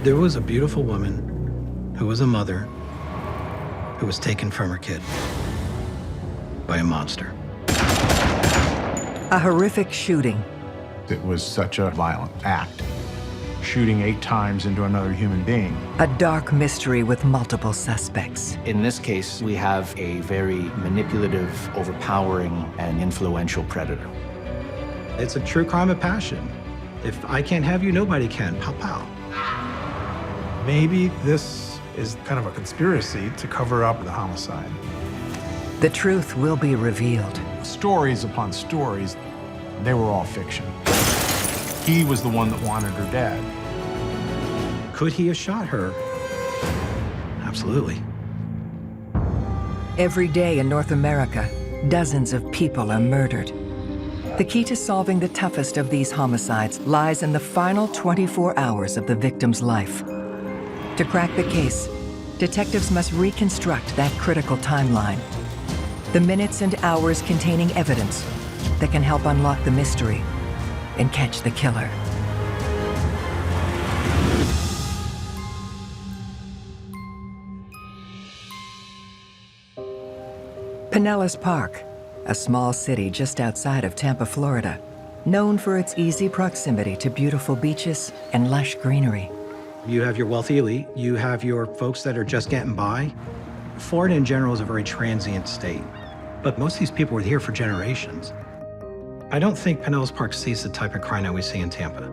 There was a beautiful woman who was a mother who was taken from her kid by a monster. A horrific shooting. It was such a violent act. Shooting 8 times into another human being. A dark mystery with multiple suspects. In this case, we have a very manipulative, overpowering, and influential predator. It's a true crime of passion. If I can't have you, nobody can. Pow, pow. Maybe this is kind of a conspiracy to cover up the homicide. The truth will be revealed. Stories upon stories, they were all fiction. He was the one that wanted her dead. Could he have shot her? Absolutely. Every day in North America, dozens of people are murdered. The key to solving the toughest of these homicides lies in the final 24 hours of the victim's life. To crack the case, detectives must reconstruct that critical timeline. The minutes and hours containing evidence that can help unlock the mystery and catch the killer. Pinellas Park, a small city just outside of Tampa, Florida, known for its easy proximity to beautiful beaches and lush greenery. You have your wealthy elite, you have your folks that are just getting by. Florida in general is a very transient state, but most of these people were here for generations. I don't think Pinellas Park sees the type of crime that we see in Tampa.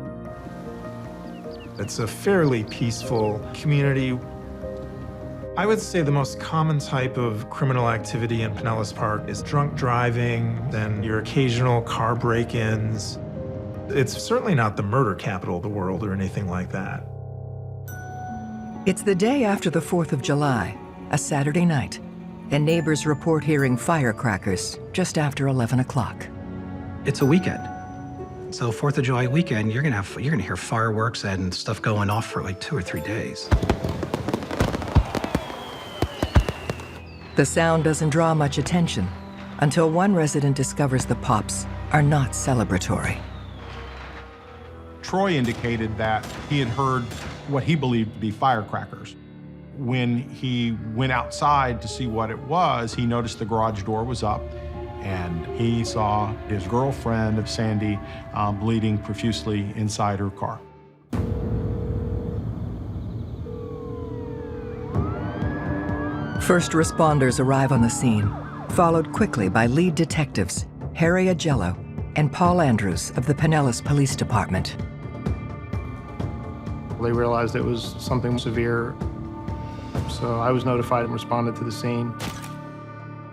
It's a fairly peaceful community. I would say the most common type of criminal activity in Pinellas Park is drunk driving, then your occasional car break-ins. It's certainly not the murder capital of the world or anything like that. It's the day after the 4th of July, a Saturday night, and neighbors report hearing firecrackers just after 11 o'clock. It's a weekend. So 4th of July weekend, you're gonna hear fireworks and stuff going off for like 2 or 3 days. The sound doesn't draw much attention until one resident discovers the pops are not celebratory. Troy indicated that he had heard what he believed to be firecrackers. When he went outside to see what it was, he noticed the garage door was up, and he saw his girlfriend, Sandy, bleeding profusely inside her car. First responders arrive on the scene, followed quickly by lead detectives Harry Agello and Paul Andrews of the Pinellas Police Department. They realized it was something severe, so I was notified and responded to the scene.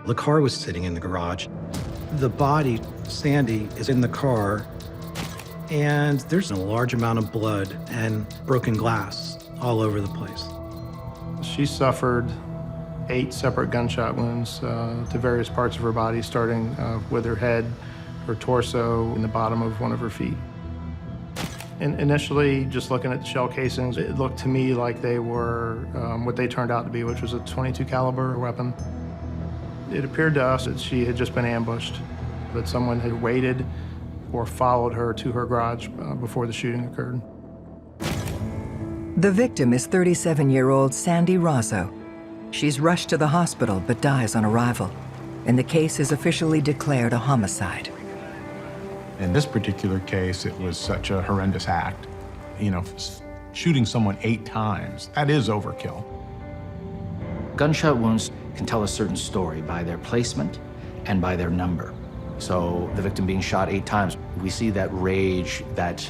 The car was sitting in the garage. The body, Sandy, is in the car, and there's a large amount of blood and broken glass all over the place. She suffered 8 separate gunshot wounds to various parts of her body, starting with her head, her torso, and the bottom of one of her feet. And initially, just looking at the shell casings, it looked to me like they were what they turned out to be, which was a .22 caliber weapon. It appeared to us that she had just been ambushed, that someone had waited or followed her to her garage before the shooting occurred. The victim is 37-year-old Sandra Rozzo. She's rushed to the hospital but dies on arrival, and the case is officially declared a homicide. In this particular case, it was such a horrendous act. You know, shooting someone 8 times, that is overkill. Gunshot wounds can tell a certain story by their placement and by their number. So the victim being shot 8 times, we see that rage, that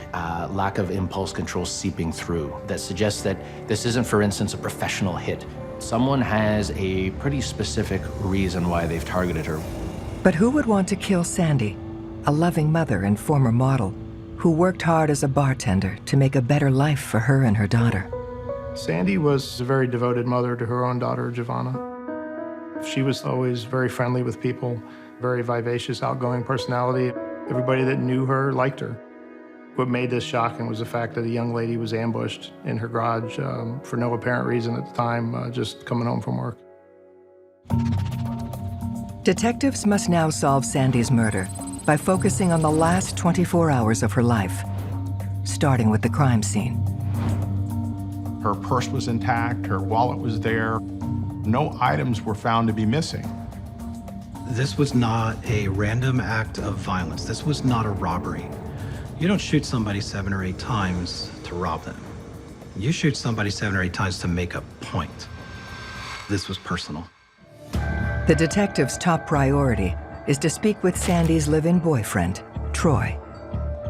lack of impulse control seeping through. That suggests that this isn't, for instance, a professional hit. Someone has a pretty specific reason why they've targeted her. But who would want to kill Sandy, a loving mother and former model who worked hard as a bartender to make a better life for her and her daughter? Sandy was a very devoted mother to her own daughter, Giovanna. She was always very friendly with people, very vivacious, outgoing personality. Everybody that knew her liked her. What made this shocking was the fact that a young lady was ambushed in her garage for no apparent reason at the time, just coming home from work. Detectives must now solve Sandy's murder by focusing on the last 24 hours of her life, starting with the crime scene. Her purse was intact, her wallet was there. No items were found to be missing. This was not a random act of violence. This was not a robbery. You don't shoot somebody 7 or 8 times to rob them. You shoot somebody 7 or 8 times to make a point. This was personal. The detective's top priority is to speak with Sandy's live-in boyfriend, Troy.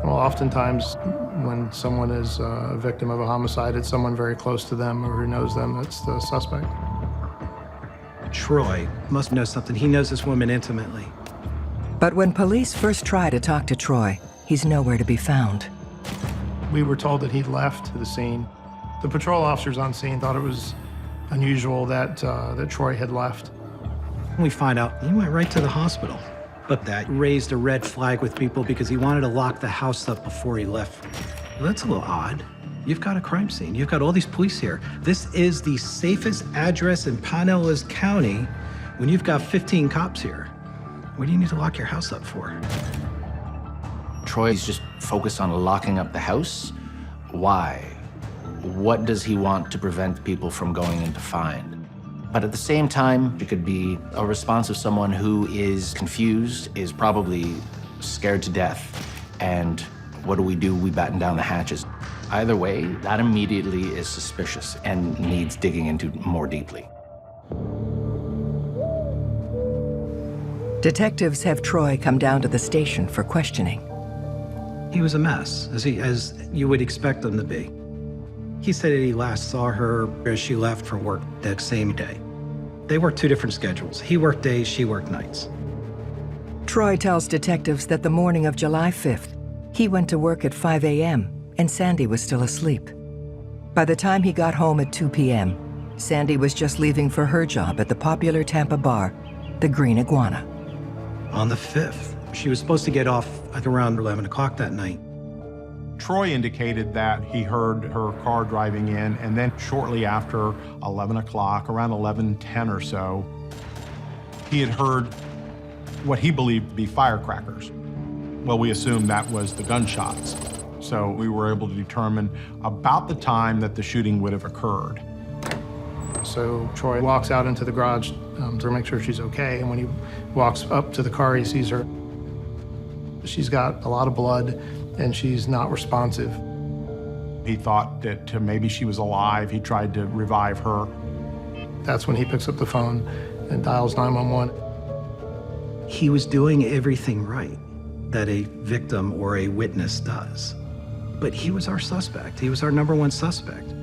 Well, oftentimes when someone is a victim of a homicide, it's someone very close to them or who knows them that's the suspect. Troy must know something. He knows this woman intimately. But when police first try to talk to Troy, he's nowhere to be found. We were told that he'd left the scene. The patrol officers on scene thought it was unusual that Troy had left. We find out he went right to the hospital. But that raised a red flag with people because he wanted to lock the house up before he left. Well, that's a little odd. You've got a crime scene. You've got all these police here. This is the safest address in Pinellas County when you've got 15 cops here. What do you need to lock your house up for? Troy's just focused on locking up the house. Why? What does he want to prevent people from going in to find? But at the same time, it could be a response of someone who is confused, is probably scared to death. And what do? We batten down the hatches. Either way, that immediately is suspicious and needs digging into more deeply. Detectives have Troy come down to the station for questioning. He was a mess, as you would expect him to be. He said that he last saw her as she left for work that same day. They worked 2 different schedules. He worked days, she worked nights. Troy tells detectives that the morning of July 5th, he went to work at 5 a.m. and Sandy was still asleep. By the time he got home at 2 p.m., Sandy was just leaving for her job at the popular Tampa bar, the Green Iguana. On the 5th, she was supposed to get off at around 11 o'clock that night. Troy indicated that he heard her car driving in, and then shortly after 11 o'clock, around 11:10 or so, he had heard what he believed to be firecrackers. Well, we assumed that was the gunshots. So we were able to determine about the time that the shooting would have occurred. So Troy walks out into the garage to make sure she's okay, and when he walks up to the car, he sees her. She's got a lot of blood, and she's not responsive. He thought that maybe she was alive. He tried to revive her. That's when he picks up the phone and dials 911. He was doing everything right that a victim or a witness does. But he was our suspect. He was our #1 suspect.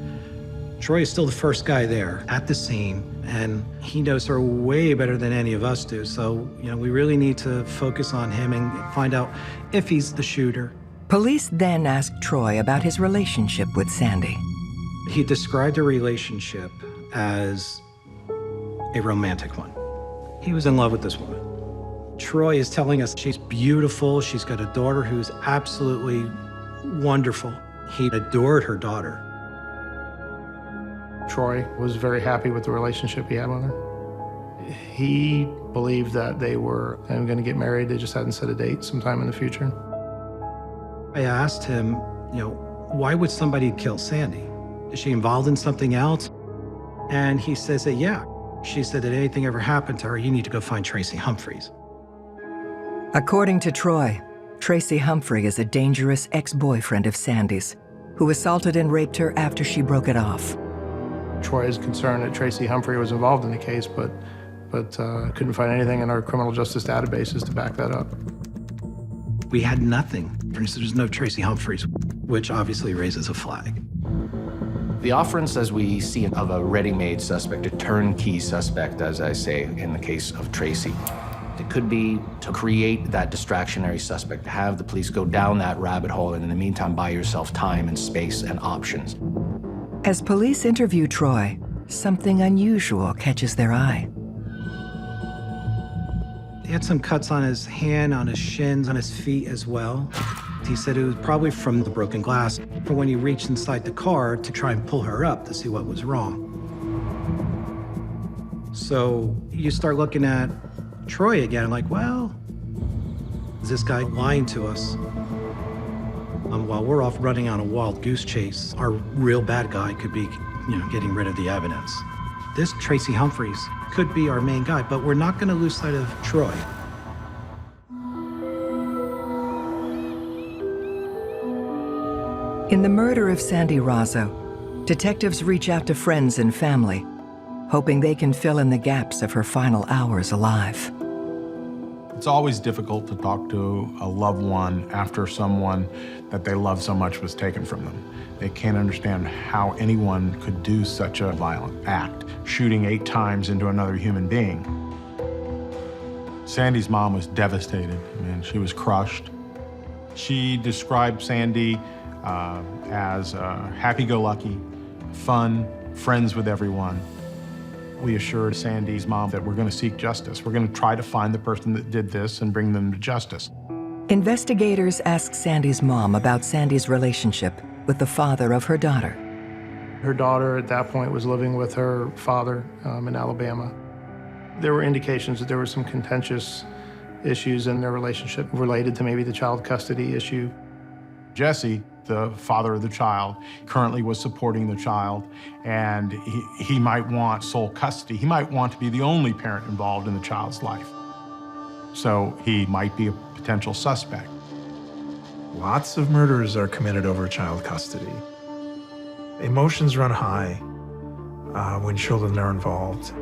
Troy is still the first guy there at the scene, and he knows her way better than any of us do. So, we really need to focus on him and find out if he's the shooter. Police then asked Troy about his relationship with Sandy. He described a relationship as a romantic one. He was in love with this woman. Troy is telling us she's beautiful. She's got a daughter who's absolutely wonderful. He adored her daughter. Troy was very happy with the relationship he had with her. He believed that they were going to get married. They just hadn't set a date sometime in the future. I asked him, why would somebody kill Sandy? Is she involved in something else? And he says that, yeah. She said that anything ever happened to her, you need to go find Tracy Humphreys. According to Troy, Tracy Humphrey is a dangerous ex-boyfriend of Sandy's, who assaulted and raped her after she broke it off. Troy is concerned that Tracy Humphrey was involved in the case, but couldn't find anything in our criminal justice databases to back that up. We had nothing. There's no Tracy Humphreys, which obviously raises a flag. The offerance, as we see of a ready-made suspect, a turnkey suspect, as I say, in the case of Tracy. It could be to create that distractionary suspect, to have the police go down that rabbit hole, and in the meantime, buy yourself time and space and options. As police interview Troy, something unusual catches their eye. He had some cuts on his hand, on his shins, on his feet as well. He said it was probably from the broken glass, from when he reached inside the car to try and pull her up to see what was wrong. So you start looking at Troy again, like, well, is this guy lying to us? While we're off running on a wild goose chase, our real bad guy could be, getting rid of the evidence. This Tracy Humphreys could be our main guy, but we're not going to lose sight of Troy. In the murder of Sandra Rozzo, detectives reach out to friends and family, hoping they can fill in the gaps of her final hours alive. It's always difficult to talk to a loved one after someone that they love so much was taken from them. They can't understand how anyone could do such a violent act, shooting 8 times into another human being. Sandy's mom was devastated. She was crushed. She described Sandy as happy-go-lucky, fun, friends with everyone. We assured Sandy's mom that we're going to seek justice. We're going to try to find the person that did this and bring them to justice. Investigators asked Sandy's mom about Sandy's relationship with the father of her daughter. Her daughter at that point was living with her father in Alabama. There were indications that there were some contentious issues in their relationship related to maybe the child custody issue. Jesse, the father of the child, currently was supporting the child, and he might want sole custody. He might want to be the only parent involved in the child's life. So he might be a potential suspect. Lots of murders are committed over child custody. Emotions run high when children are involved.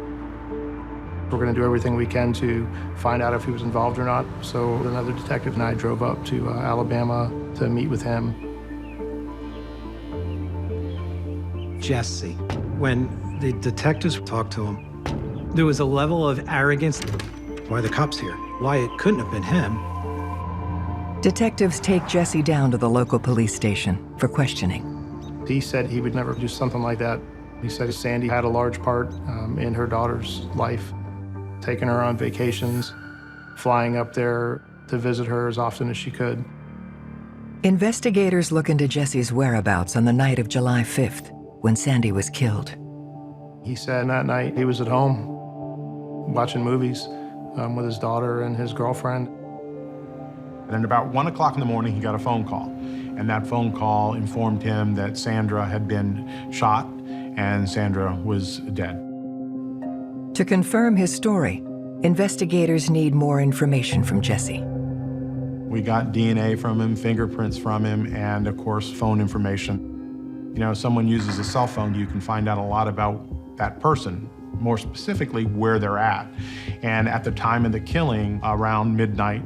We're going to do everything we can to find out if he was involved or not. So another detective and I drove up to Alabama to meet with him. Jesse, when the detectives talked to him, there was a level of arrogance. Why are the cops here? Why it couldn't have been him? Detectives take Jesse down to the local police station for questioning. He said he would never do something like that. He said Sandy had a large part in her daughter's life, taking her on vacations, flying up there to visit her as often as she could. Investigators look into Jesse's whereabouts on the night of July 5th, when Sandy was killed. He said that night he was at home watching movies with his daughter and his girlfriend. And at about 1 o'clock in the morning, he got a phone call. And that phone call informed him that Sandra had been shot and Sandra was dead. To confirm his story, investigators need more information from Jesse. We got DNA from him, fingerprints from him, and of course, phone information. Someone uses a cell phone, you can find out a lot about that person, more specifically where they're at. And at the time of the killing, around midnight,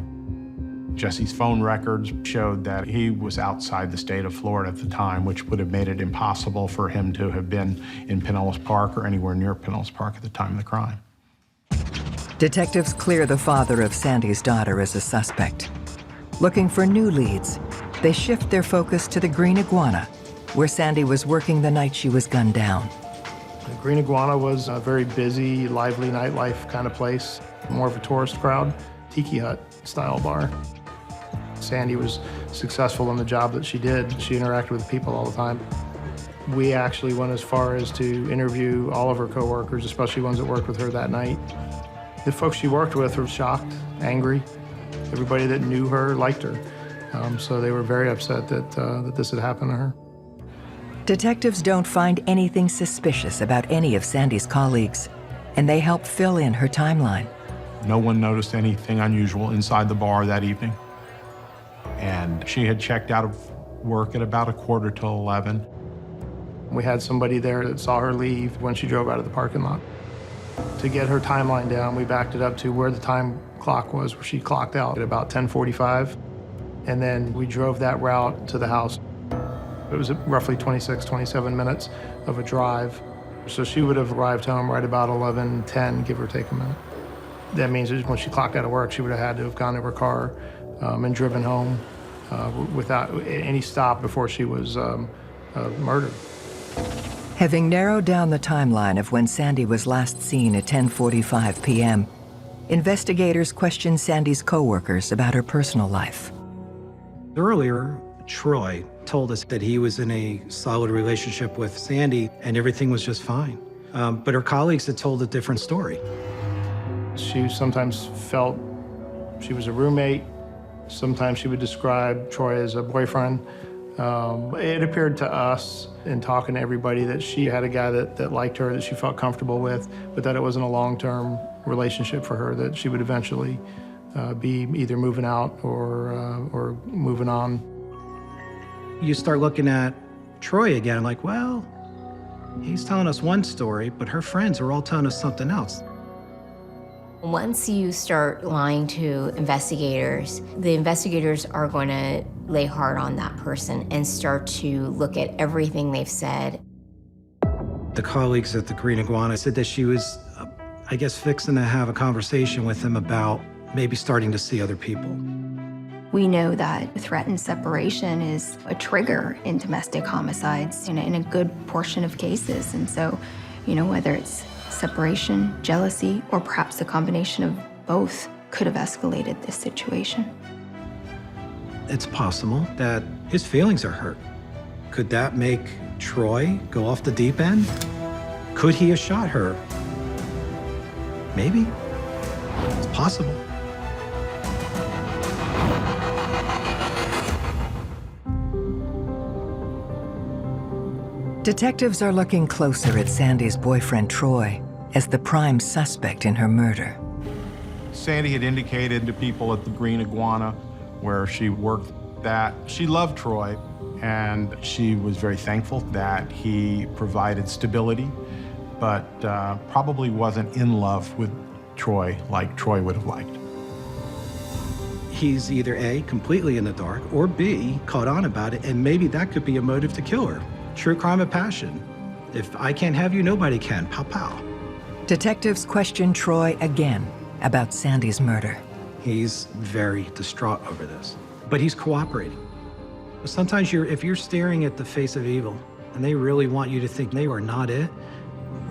Jesse's phone records showed that he was outside the state of Florida at the time, which would have made it impossible for him to have been in Pinellas Park or anywhere near Pinellas Park at the time of the crime. Detectives clear the father of Sandy's daughter as a suspect. Looking for new leads, they shift their focus to the Green Iguana, where Sandy was working the night she was gunned down. The Green Iguana was a very busy, lively nightlife kind of place, more of a tourist crowd, tiki hut style bar. Sandy was successful in the job that she did. She interacted with people all the time. We actually went as far as to interview all of her coworkers, especially ones that worked with her that night. The folks she worked with were shocked, angry. Everybody that knew her liked her. So they were very upset that this had happened to her. Detectives don't find anything suspicious about any of Sandy's colleagues, and they help fill in her timeline. No one noticed anything unusual inside the bar that evening. And she had checked out of work at about 11:15. We had somebody there that saw her leave when she drove out of the parking lot. To get her timeline down, we backed it up to where the time clock was, where she clocked out at about 10:45. And then we drove that route to the house. It was roughly 26, 27 minutes of a drive. So she would have arrived home right about 11:10, give or take a minute. That means that when she clocked out of work, she would have had to have gone to her car and driven home without any stop before she was murdered. Having narrowed down the timeline of when Sandy was last seen at 10:45 p.m., investigators questioned Sandy's coworkers about her personal life. Earlier, Troy told us that he was in a solid relationship with Sandy and everything was just fine. But her colleagues had told a different story. She sometimes felt she was a roommate. Sometimes she would describe Troy as a boyfriend. It appeared to us in talking to everybody that she had a guy that liked her, that she felt comfortable with, but that it wasn't a long-term relationship for her, that she would eventually be either moving out or moving on. You start looking at Troy again, like, well, he's telling us one story, but her friends are all telling us something else. Once you start lying to investigators, the investigators are going to lay hard on that person and start to look at everything they've said. The colleagues at the Green Iguana said that she was, I guess, fixing to have a conversation with him about maybe starting to see other people. We know that threatened separation is a trigger in domestic homicides in a good portion of cases. And so, whether it's separation, jealousy, or perhaps a combination of both could have escalated this situation. It's possible that his feelings are hurt. Could that make Troy go off the deep end? Could he have shot her? Maybe. It's possible. Detectives are looking closer at Sandy's boyfriend, Troy, as the prime suspect in her murder. Sandy had indicated to people at the Green Iguana, where she worked, that she loved Troy, and she was very thankful that he provided stability, but probably wasn't in love with Troy like Troy would have liked. He's either A, completely in the dark, or B, caught on about it, and maybe that could be a motive to kill her. True crime of passion. If I can't have you, nobody can. Pow, pow. Detectives question Troy again about Sandy's murder. He's very distraught over this, but he's cooperating. Sometimes if you're staring at the face of evil and they really want you to think they are not it,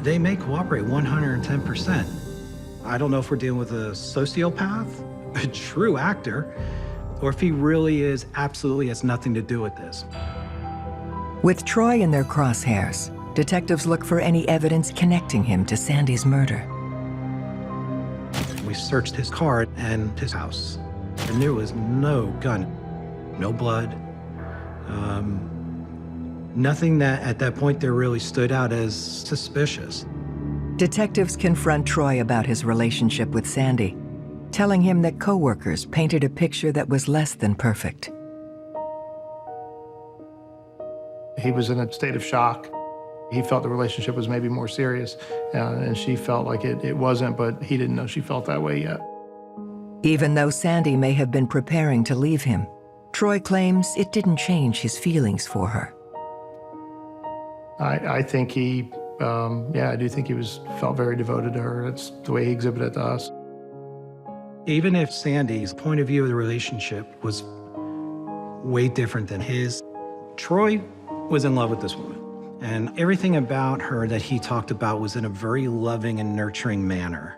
they may cooperate 110%. I don't know if we're dealing with a sociopath, a true actor, or if he really is absolutely has nothing to do with this. With Troy in their crosshairs, detectives look for any evidence connecting him to Sandy's murder. We searched his car and his house, and there was no gun, no blood, nothing that at that point there really stood out as suspicious. Detectives confront Troy about his relationship with Sandy, telling him that coworkers painted a picture that was less than perfect. He was in a state of shock. He felt the relationship was maybe more serious, and she felt like it wasn't, but he didn't know she felt that way yet. Even though Sandy may have been preparing to leave him, Troy claims it didn't change his feelings for her. I think I do think he felt very devoted to her. That's the way he exhibited it to us. Even if Sandy's point of view of the relationship was way different than his, Troy was in love with this woman. And everything about her that he talked about was in a very loving and nurturing manner.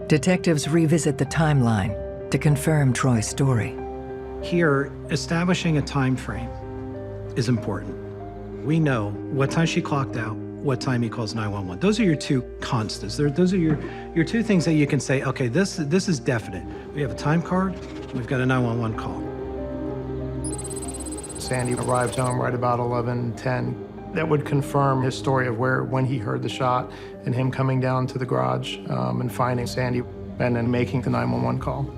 Detectives revisit the timeline to confirm Troy's story. Here, establishing a time frame is important. We know what time she clocked out, what time he calls 911. Those are your two constants. Those are your two things that you can say, okay, this is definite. We have a time card, we've got a 911 call. Sandy arrived home right about 11:10. That would confirm his story of when he heard the shot and him coming down to the garage and finding Sandy and then making the 911 call.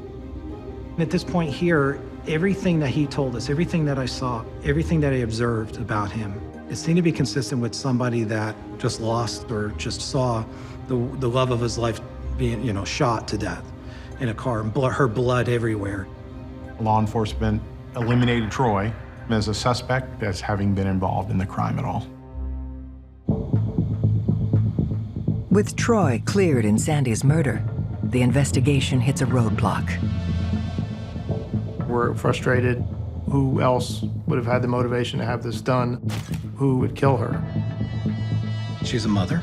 At this point here, everything that he told us, everything that I saw, everything that I observed about him, it seemed to be consistent with somebody that just lost or just saw the love of his life being, shot to death in a car and her blood everywhere. Law enforcement eliminated Troy as a suspect as having been involved in the crime at all. With Troy cleared in Sandy's murder, the investigation hits a roadblock. We're frustrated. Who else would have had the motivation to have this done? Who would kill her? She's a mother,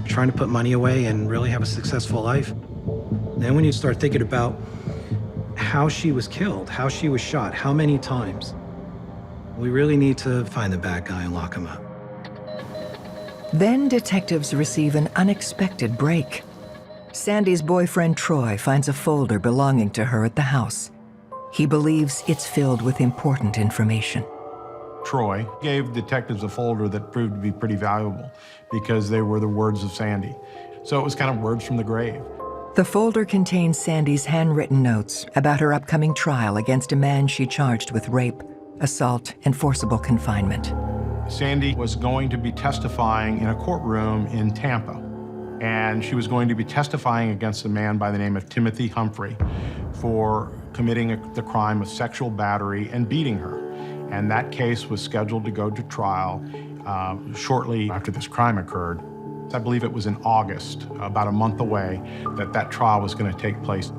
trying to put money away and really have a successful life. Then when you start thinking about how she was killed, how she was shot, how many times, we really need to find the bad guy and lock him up. Then detectives receive an unexpected break. Sandy's boyfriend, Troy, finds a folder belonging to her at the house. He believes it's filled with important information. Troy gave detectives a folder that proved to be pretty valuable because they were the words of Sandy. So it was kind of words from the grave. The folder contains Sandy's handwritten notes about her upcoming trial against a man she charged with rape, assault, and forcible confinement. Sandy was going to be testifying in a courtroom in Tampa, and she was going to be testifying against a man by the name of Timothy Humphrey for committing the crime of sexual battery and beating her. And that case was scheduled to go to trial shortly after this crime occurred. I believe it was in August, about a month away, that trial was going to take place.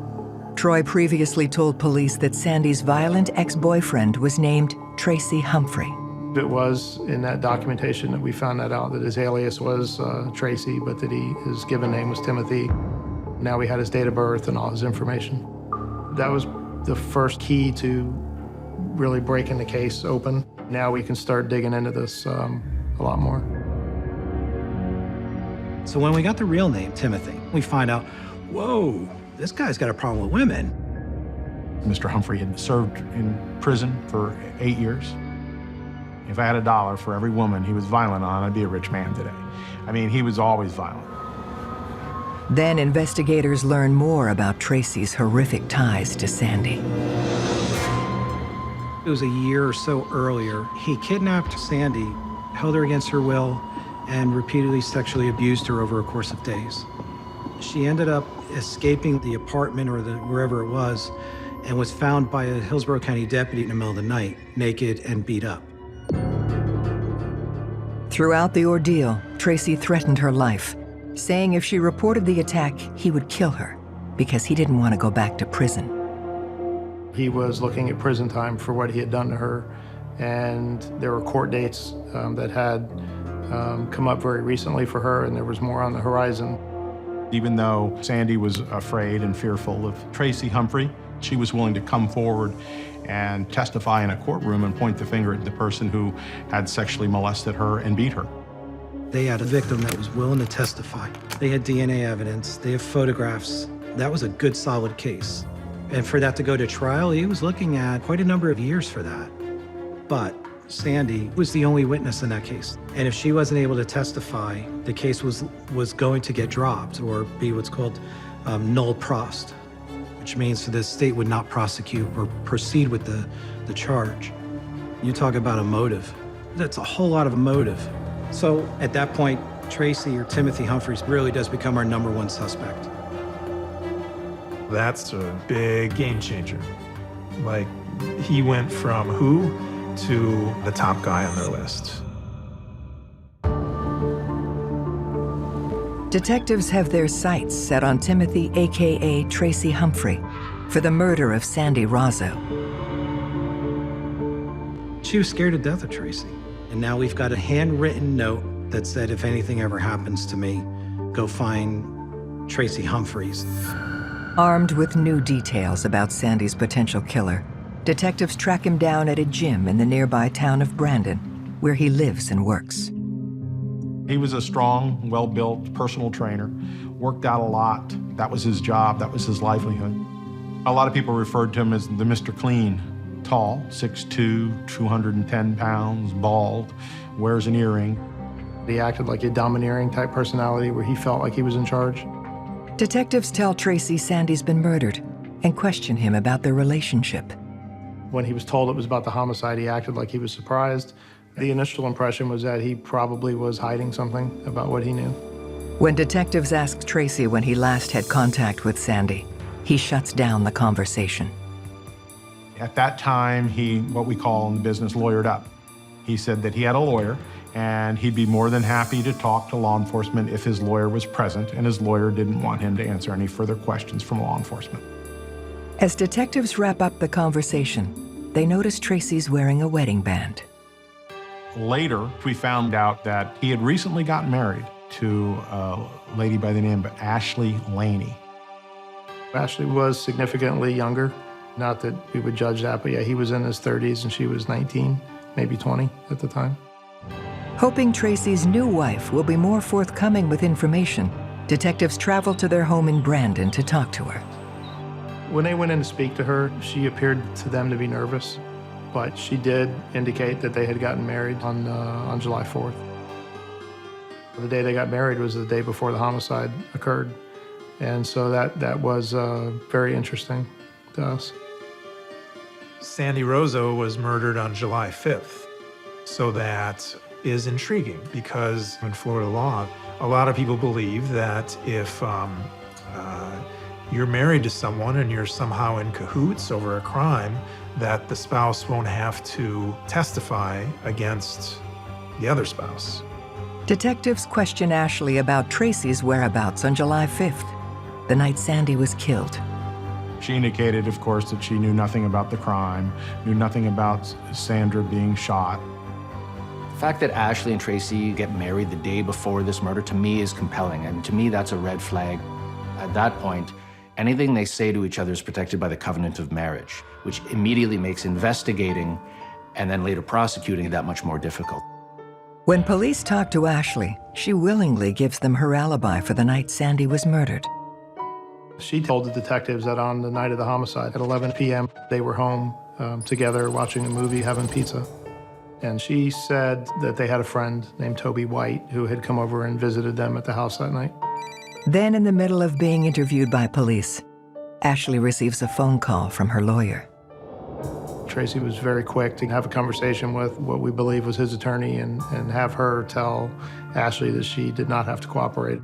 Troy previously told police that Sandy's violent ex-boyfriend was named Tracy Humphrey. It was in that documentation that we found that out, that his alias was Tracy, but that his given name was Timothy. Now we had his date of birth and all his information. That was the first key to really breaking the case open. Now we can start digging into this a lot more. So when we got the real name, Timothy, we find out, whoa, this guy's got a problem with women. Mr. Humphrey had served in prison for 8 years. If I had $1 for every woman he was violent on, I'd be a rich man today. I mean, he was always violent. Then investigators learn more about Tracy's horrific ties to Sandy. It was a year or so earlier. He kidnapped Sandy, held her against her will, and repeatedly sexually abused her over a course of days. She ended up escaping the apartment or wherever it was and was found by a Hillsborough County deputy in the middle of the night, naked and beat up. Throughout the ordeal, Tracy threatened her life, saying if she reported the attack, he would kill her because he didn't want to go back to prison. He was looking at prison time for what he had done to her, and there were court dates that had come up very recently for her, and there was more on the horizon. Even though Sandy was afraid and fearful of Tracy Humphrey, she was willing to come forward and testify in a courtroom and point the finger at the person who had sexually molested her and beat her. They had a victim that was willing to testify. They had DNA evidence, they have photographs. That was a good, solid case. And for that to go to trial, he was looking at quite a number of years for that. But Sandy was the only witness in that case. And if she wasn't able to testify, the case was going to get dropped or be what's called null prost, which means the state would not prosecute or proceed with the charge. You talk about a motive. That's a whole lot of motive. So at that point, Tracy or Timothy Humphreys really does become our #1 suspect. That's a big game changer. Like, he went from who to the top guy on their list. Detectives have their sights set on Timothy, aka Tracy Humphrey, for the murder of Sandra Rozzo. She was scared to death of Tracy. And now we've got a handwritten note that said, if anything ever happens to me, go find Tracy Humphreys. Armed with new details about Sandy's potential killer, detectives track him down at a gym in the nearby town of Brandon, where he lives and works. He was a strong, well-built personal trainer, worked out a lot. That was his job, that was his livelihood. A lot of people referred to him as the Mr. Clean. Tall, 6'2", 210 pounds, bald, wears an earring. He acted like a domineering type personality where he felt like he was in charge. Detectives tell Tracy Sandy's been murdered and question him about their relationship. When he was told it was about the homicide, he acted like he was surprised. The initial impression was that he probably was hiding something about what he knew. When detectives ask Tracy when he last had contact with Sandy, he shuts down the conversation. At that time, he, what we call in the business, lawyered up. He said that he had a lawyer, and he'd be more than happy to talk to law enforcement if his lawyer was present, and his lawyer didn't want him to answer any further questions from law enforcement. As detectives wrap up the conversation, they notice Tracy's wearing a wedding band. Later, we found out that he had recently gotten married to a lady by the name of Ashley Laney. Ashley was significantly younger. Not that we would judge that, but yeah, he was in his 30s and she was 19, maybe 20 at the time. Hoping Tracy's new wife will be more forthcoming with information, detectives travel to their home in Brandon to talk to her. When they went in to speak to her, she appeared to them to be nervous, but she did indicate that they had gotten married on July 4th. The day they got married was the day before the homicide occurred, and so that was very interesting to us. Sandy Rozzo was murdered on July 5th, so that is intriguing because in Florida law, a lot of people believe that if you're married to someone and you're somehow in cahoots over a crime, that the spouse won't have to testify against the other spouse. Detectives question Ashley about Tracy's whereabouts on July 5th, the night Sandy was killed. She indicated, of course, that she knew nothing about the crime, knew nothing about Sandra being shot. The fact that Ashley and Tracy get married the day before this murder, to me, is compelling, and to me, that's a red flag. At that point, anything they say to each other is protected by the covenant of marriage, which immediately makes investigating and then later prosecuting that much more difficult. When police talk to Ashley, she willingly gives them her alibi for the night Sandy was murdered. She told the detectives that on the night of the homicide, at 11 p.m., they were home together watching a movie, having pizza. And she said that they had a friend named Toby White who had come over and visited them at the house that night. Then, in the middle of being interviewed by police, Ashley receives a phone call from her lawyer. Tracy was very quick to have a conversation with what we believe was his attorney and have her tell Ashley that she did not have to cooperate.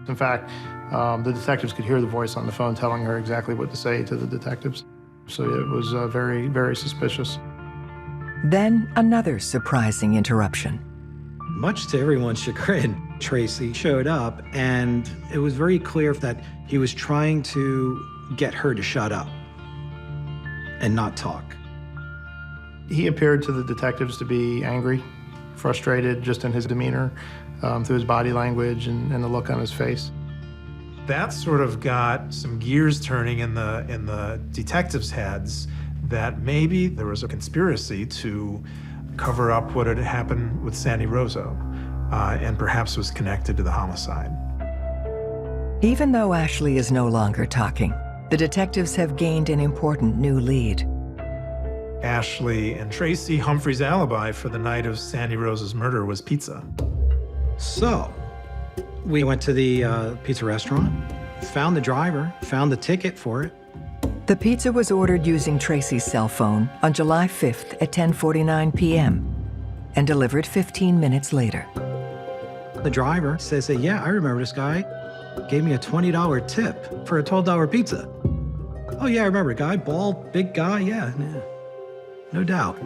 In fact, the detectives could hear the voice on the phone telling her exactly what to say to the detectives. So it was very, very suspicious. Then, another surprising interruption. Much to everyone's chagrin, Tracy showed up, and it was very clear that he was trying to get her to shut up and not talk. He appeared to the detectives to be angry, frustrated just in his demeanor, through his body language and the look on his face. That sort of got some gears turning in the detectives' heads that maybe there was a conspiracy to cover up what had happened with Sandy Rozzo, and perhaps was connected to the homicide. Even though Ashley is no longer talking, the detectives have gained an important new lead. Ashley and Tracy Humphrey's alibi for the night of Sandy Rozzo's murder was pizza. So, we went to the pizza restaurant, found the driver, found the ticket for it. The pizza was ordered using Tracy's cell phone on July 5th at 10:49 p.m. and delivered 15 minutes later. The driver says that, yeah, I remember this guy. Gave me a $20 tip for a $12 pizza. Oh yeah, I remember, guy, bald, big guy, yeah, no doubt.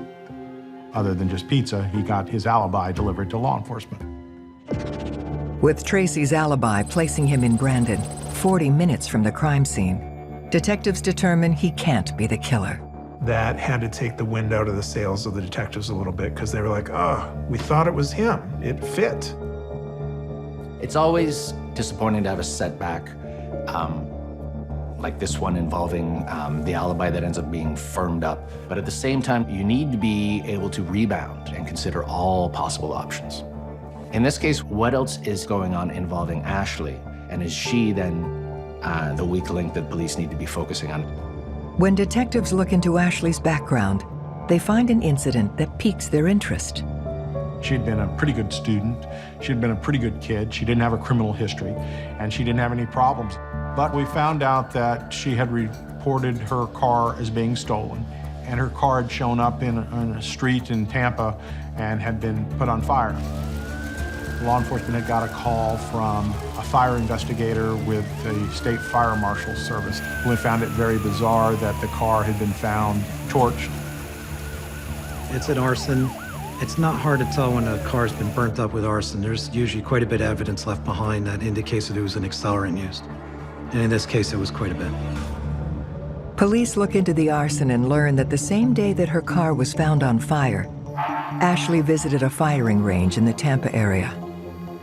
Other than just pizza, he got his alibi delivered to law enforcement. With Tracy's alibi placing him in Brandon, 40 minutes from the crime scene, detectives determine he can't be the killer. That had to take the wind out of the sails of the detectives a little bit because they were like, oh, we thought it was him. It fit. It's always disappointing to have a setback like this one involving the alibi that ends up being firmed up. But at the same time, you need to be able to rebound and consider all possible options. In this case, what else is going on involving Ashley? And is she then the weak link that police need to be focusing on? When detectives look into Ashley's background, they find an incident that piques their interest. She'd been a pretty good student. She'd been a pretty good kid. She didn't have a criminal history, and she didn't have any problems. But we found out that she had reported her car as being stolen, and her car had shown up in a street in Tampa and had been put on fire. Law enforcement had got a call from a fire investigator with the State Fire Marshal's Service, who had found it very bizarre that the car had been found torched. It's an arson. It's not hard to tell when a car's been burnt up with arson. There's usually quite a bit of evidence left behind that indicates that there was an accelerant used. And in this case, it was quite a bit. Police look into the arson and learn that the same day that her car was found on fire, Ashley visited a firing range in the Tampa area.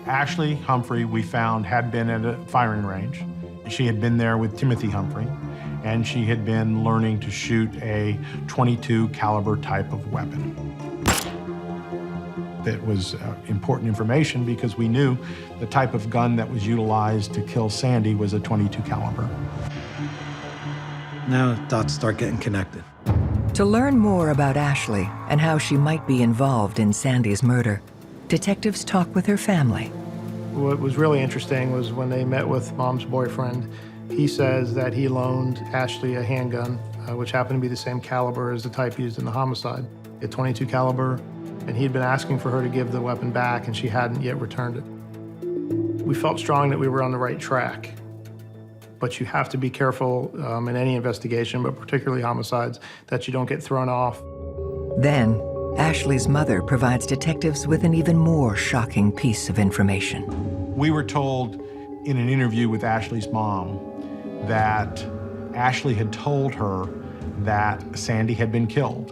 Ashley Humphrey, we found, had been at a firing range. She had been there with Timothy Humphrey, and she had been learning to shoot a .22 caliber type of weapon. It was important information because we knew the type of gun that was utilized to kill Sandy was a .22 caliber. Now dots start getting connected. To learn more about Ashley and how she might be involved in Sandy's murder, detectives talk with her family. What was really interesting was when they met with Mom's boyfriend, he says that he loaned Ashley a handgun, which happened to be the same caliber as the type used in the homicide, a .22 caliber, and he'd been asking for her to give the weapon back, and she hadn't yet returned it. We felt strong that we were on the right track, but you have to be careful in any investigation, but particularly homicides, that you don't get thrown off. Then, Ashley's mother provides detectives with an even more shocking piece of information. We were told in an interview with Ashley's mom that Ashley had told her that Sandy had been killed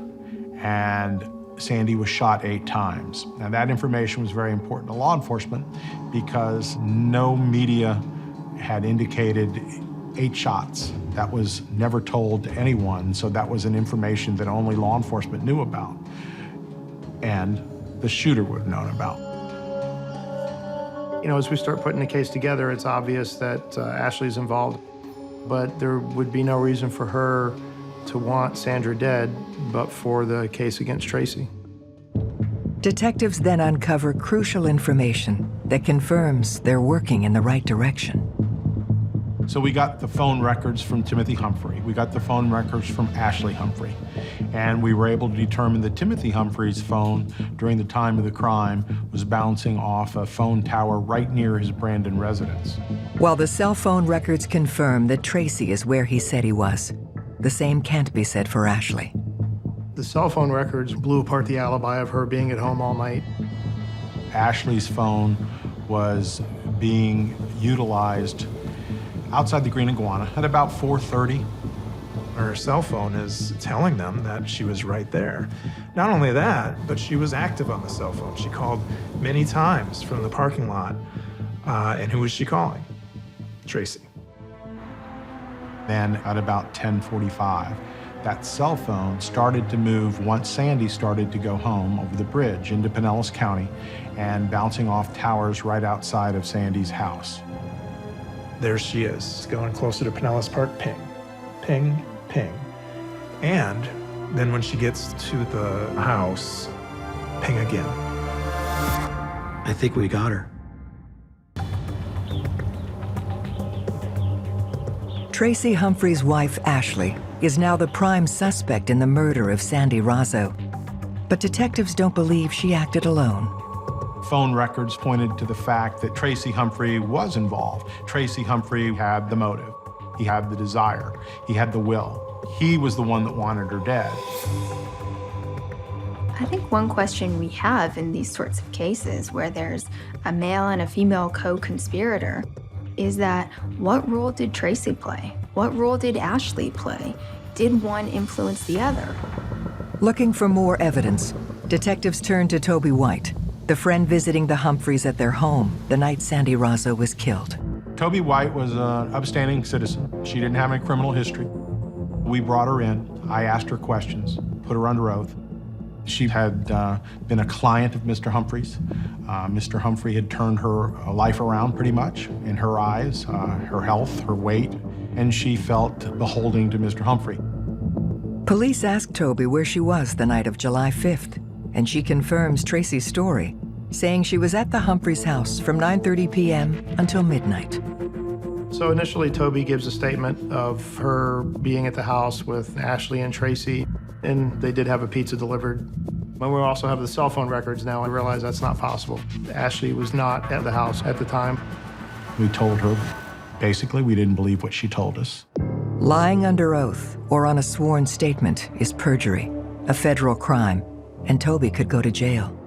and Sandy was shot 8 times. Now that information was very important to law enforcement because no media had indicated 8 shots. That was never told to anyone, so that was an information that only law enforcement knew about and the shooter would have known about. You know, as we start putting the case together, it's obvious that Ashley's involved, but there would be no reason for her to want Sandra dead, but for the case against Tracy. Detectives then uncover crucial information that confirms they're working in the right direction. So we got the phone records from Timothy Humphrey. We got the phone records from Ashley Humphrey. And we were able to determine that Timothy Humphrey's phone during the time of the crime was bouncing off a phone tower right near his Brandon residence. While the cell phone records confirm that Tracy is where he said he was, the same can't be said for Ashley. The cell phone records blew apart the alibi of her being at home all night. Ashley's phone was being utilized outside the Green Iguana at about 4:30. Her cell phone is telling them that she was right there. Not only that, but she was active on the cell phone. She called many times from the parking lot. And who was she calling? Tracy. Then at about 10:45, that cell phone started to move once Sandy started to go home over the bridge into Pinellas County and bouncing off towers right outside of Sandy's house. There she is, going closer to Pinellas Park, ping, ping, ping. And then when she gets to the house, ping again. I think we got her. Tracy Humphrey's wife, Ashley, is now the prime suspect in the murder of Sandy Rozzo. But detectives don't believe she acted alone. Phone records pointed to the fact that Tracy Humphrey was involved. Tracy Humphrey had the motive. He had the desire. He had the will. He was the one that wanted her dead. I think one question we have in these sorts of cases where there's a male and a female co-conspirator is that what role did Tracy play? What role did Ashley play? Did one influence the other? Looking for more evidence, detectives turn to Toby White, the friend visiting the Humphreys at their home the night Sandy Rozzo was killed. Toby White was an upstanding citizen. She didn't have any criminal history. We brought her in. I asked her questions, put her under oath. She had been a client of Mr. Humphrey's. Mr. Humphrey had turned her life around pretty much in her eyes, her health, her weight, and she felt beholding to Mr. Humphrey. Police asked Toby where she was the night of July 5th, and she confirms Tracy's story, saying she was at the Humphreys' house from 9:30 p.m. until midnight. So initially, Toby gives a statement of her being at the house with Ashley and Tracy, and they did have a pizza delivered. But we also have the cell phone records now, and realize that's not possible. Ashley was not at the house at the time. We told her, basically, we didn't believe what she told us. Lying under oath or on a sworn statement is perjury, a federal crime, and Toby could go to jail.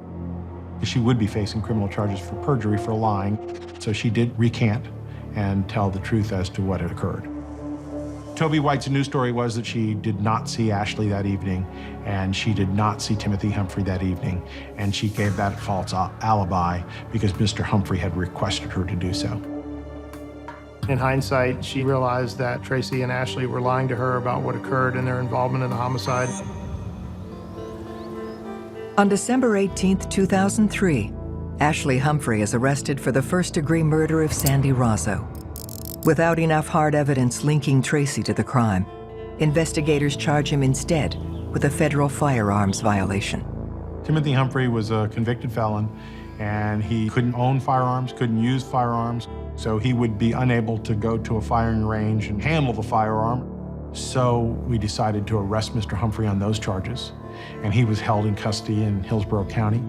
She would be facing criminal charges for perjury for lying, so she did recant and tell the truth as to what had occurred. Toby White's news story was that she did not see Ashley that evening, and she did not see Timothy Humphrey that evening, and she gave that false alibi because Mr. Humphrey had requested her to do so. In hindsight, she realized that Tracy and Ashley were lying to her about what occurred and their involvement in the homicide. On December 18, 2003, Ashley Humphrey is arrested for the first-degree murder of Sandy Rozzo. Without enough hard evidence linking Tracy to the crime, Investigators charge him instead with a federal firearms violation. Timothy Humphrey was a convicted felon, and he couldn't own firearms, couldn't use firearms, so he would be unable to go to a firing range and handle the firearm. So we decided to arrest Mr. Humphrey on those charges, and he was held in custody in Hillsborough County.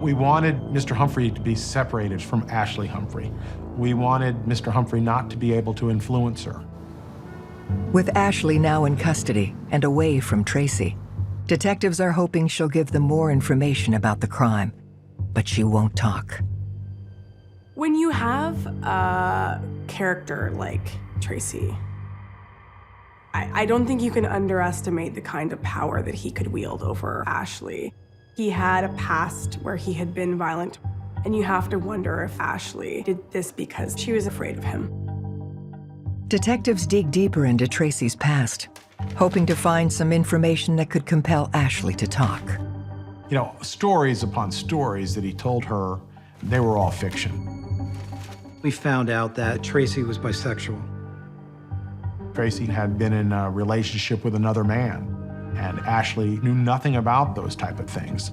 We wanted Mr. Humphrey to be separated from Ashley Humphrey. We wanted Mr. Humphrey not to be able to influence her. With Ashley now in custody and away from Tracy, detectives are hoping she'll give them more information about the crime, but she won't talk. When you have a character like Tracy, I don't think you can underestimate the kind of power that he could wield over Ashley. He had a past where he had been violent, and you have to wonder if Ashley did this because she was afraid of him. Detectives dig deeper into Tracy's past, hoping to find some information that could compel Ashley to talk. You know, stories upon stories that he told her, they were all fiction. We found out that Tracy was bisexual. Tracy had been in a relationship with another man, and Ashley knew nothing about those type of things.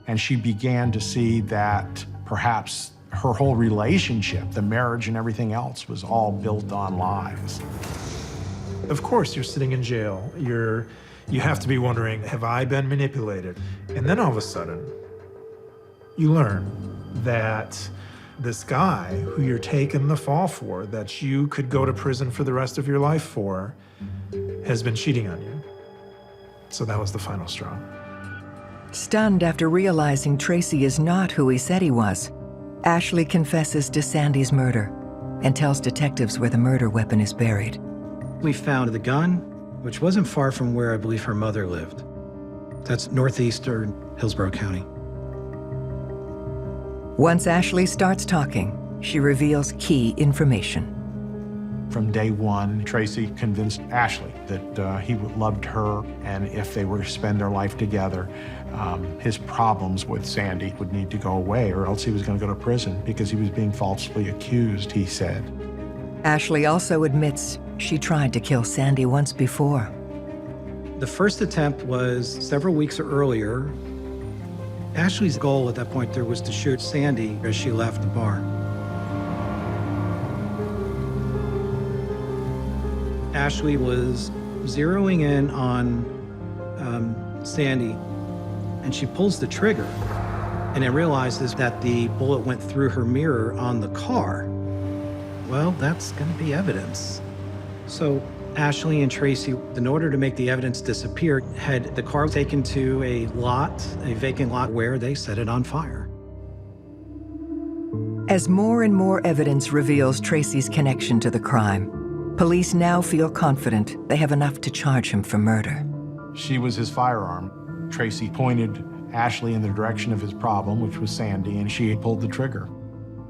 And she began to see that perhaps her whole relationship, the marriage and everything else, was all built on lies. Of course, you're sitting in jail. You have to be wondering, have I been manipulated? And then all of a sudden, you learn that this guy who you're taking the fall for, that you could go to prison for the rest of your life for, has been cheating on you. So that was the final straw. Stunned after realizing Tracy is not who he said he was, Ashley confesses to Sandy's murder and tells detectives where the murder weapon is buried. We found the gun, which wasn't far from where I believe her mother lived. That's northeastern Hillsborough County. Once Ashley starts talking, she reveals key information. From day one, Tracy convinced Ashley that he loved her, and if they were to spend their life together, his problems with Sandy would need to go away, or else he was going to go to prison because he was being falsely accused, he said. Ashley also admits she tried to kill Sandy once before. The first attempt was several weeks earlier. Ashley's goal at that point there was to shoot Sandy as she left the bar. Ashley was zeroing in on Sandy, and she pulls the trigger, and then realizes that the bullet went through her mirror on the car. Well, that's going to be evidence. So Ashley and Tracy, in order to make the evidence disappear, had the car taken to a vacant lot, where they set it on fire. As more and more evidence reveals Tracy's connection to the crime, police now feel confident they have enough to charge him for murder. She was his firearm. Tracy pointed Ashley in the direction of his problem, which was Sandy, and she pulled the trigger.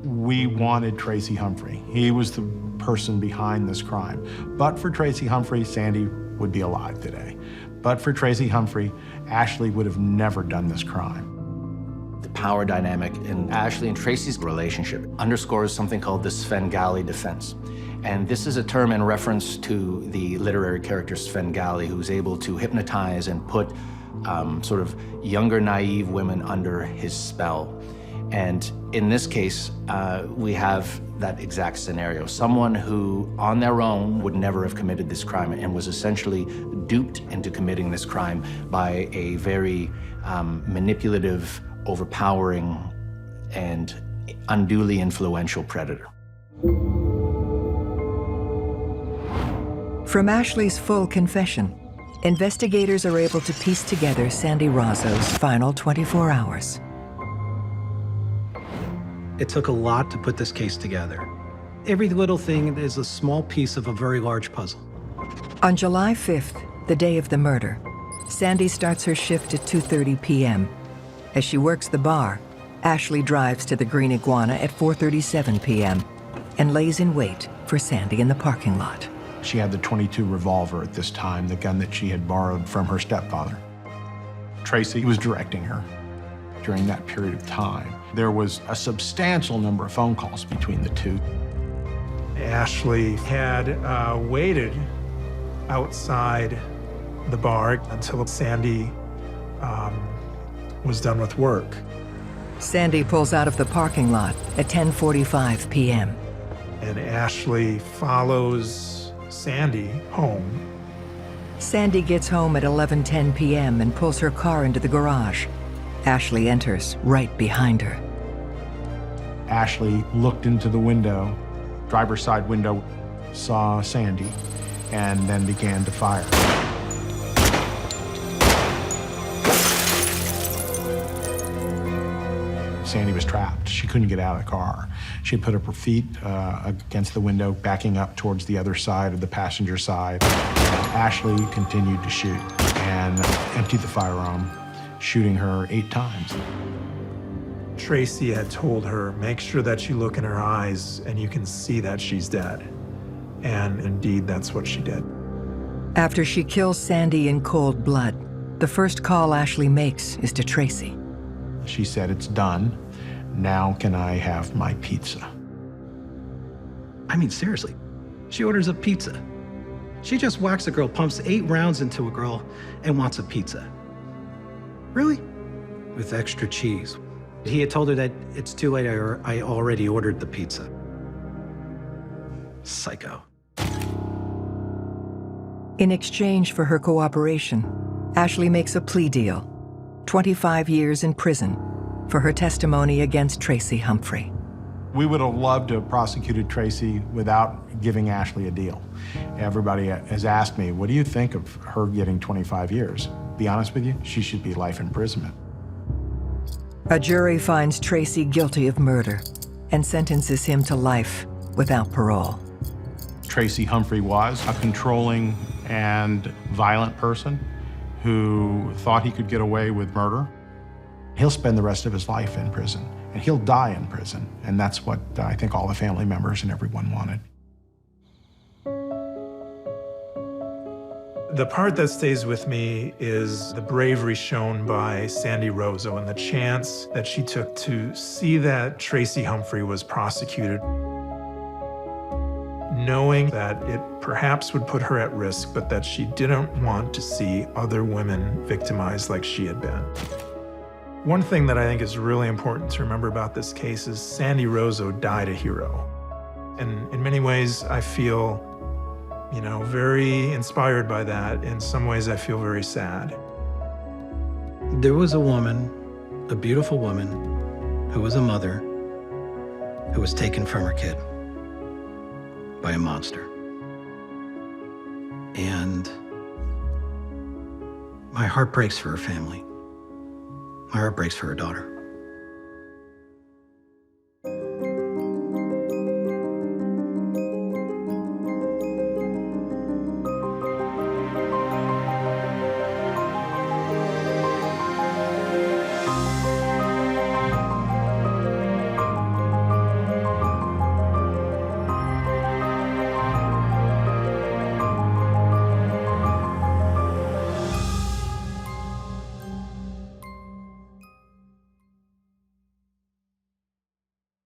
We wanted Tracy Humphrey. He was the person behind this crime. But for Tracy Humphrey, Sandy would be alive today. But for Tracy Humphrey, Ashley would have never done this crime. The power dynamic in Ashley and Tracy's relationship underscores something called the Svengali defense. And this is a term in reference to the literary character Svengali, who's able to hypnotize and put sort of younger, naive women under his spell. And in this case, we have that exact scenario. Someone who, on their own, would never have committed this crime and was essentially duped into committing this crime by a very manipulative, overpowering, and unduly influential predator. From Ashley's full confession, investigators are able to piece together Sandra Rozzo's final 24 hours. It took a lot to put this case together. Every little thing is a small piece of a very large puzzle. On July 5th, the day of the murder, Sandy starts her shift at 2:30 p.m. As she works the bar, Ashley drives to the Green Iguana at 4:37 p.m. and lays in wait for Sandy in the parking lot. She had the .22 revolver at this time, the gun that she had borrowed from her stepfather. Tracy was directing her during that period of time. There was a substantial number of phone calls between the two. Ashley had waited outside the bar until Sandy was done with work. Sandy pulls out of the parking lot at 10:45 p.m. And Ashley follows Sandy home. Sandy gets home at 11:10 p.m. and pulls her car into the garage. Ashley enters right behind her. Ashley looked into the window, driver's side window, saw Sandy, and then began to fire. Sandy was trapped. She couldn't get out of the car. She had put up her feet against the window, backing up towards the other side of the passenger side. Ashley continued to shoot and emptied the firearm, shooting her 8 times. Tracy had told her, make sure that you look in her eyes and you can see that she's dead. And indeed, that's what she did. After she kills Sandy in cold blood, the first call Ashley makes is to Tracy. She said, "It's done. Now can I have my pizza?" I mean, seriously, she orders a pizza. She just whacks a girl, pumps 8 rounds into a girl, and wants a pizza. Really? With extra cheese. He had told her that it's too late, I already ordered the pizza. Psycho. In exchange for her cooperation, Ashley makes a plea deal, 25 years in prison for her testimony against Tracy Humphrey. We would have loved to have prosecuted Tracy without giving Ashley a deal. Everybody has asked me, what do you think of her getting 25 years? Be honest with you, she should be life imprisonment. A jury finds Tracy guilty of murder and sentences him to life without parole. Tracy Humphrey was a controlling and violent person who thought he could get away with murder. He'll spend the rest of his life in prison, and he'll die in prison. And that's what I think all the family members and everyone wanted. The part that stays with me is the bravery shown by Sandra Rozzo and the chance that she took to see that Tracy Humphrey was prosecuted, knowing that it perhaps would put her at risk, but that she didn't want to see other women victimized like she had been. One thing that I think is really important to remember about this case is Sandra Rozzo died a hero. And in many ways, I feel, very inspired by that. In some ways, I feel very sad. There was a woman, a beautiful woman, who was a mother, who was taken from her kid by a monster. And my heart breaks for her family. My heart breaks for her daughter.